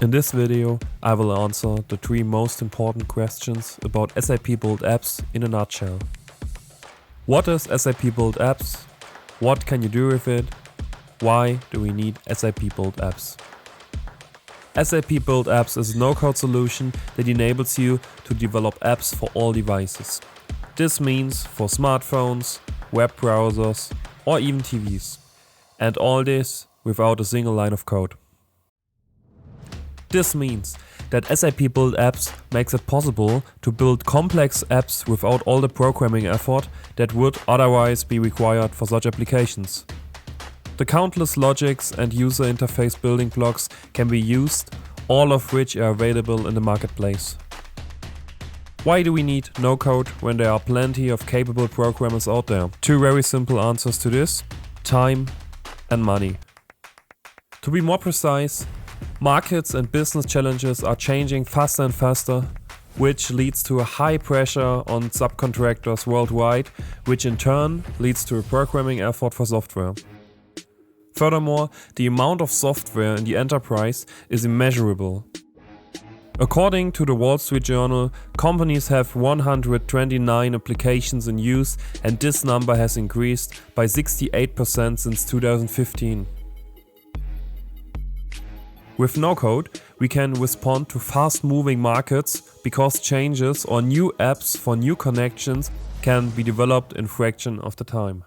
In this video, I will answer the 3 most important questions about SAP Build Apps in a nutshell. What is SAP Build Apps? What can you do with it? Why do we need SAP Build Apps? SAP Build Apps is a no-code solution that enables you to develop apps for all devices. This means for smartphones, web browsers, or even TVs. And all this without a single line of code. This means that SAP Build Apps makes it possible to build complex apps without all the programming effort that would otherwise be required for such applications. The countless logics and user interface building blocks can be used, all of which are available in the marketplace. Why do we need no code when there are plenty of capable programmers out there? 2 very simple answers to this: time and money. To be more precise, markets and business challenges are changing faster and faster, which leads to a high pressure on subcontractors worldwide, which in turn leads to a programming effort for software. Furthermore, the amount of software in the enterprise is immeasurable. According to the Wall Street Journal, companies have 129 applications in use, and this number has increased by 68% since 2015. With no code, we can respond to fast-moving markets because changes or new apps for new connections can be developed in fraction of the time.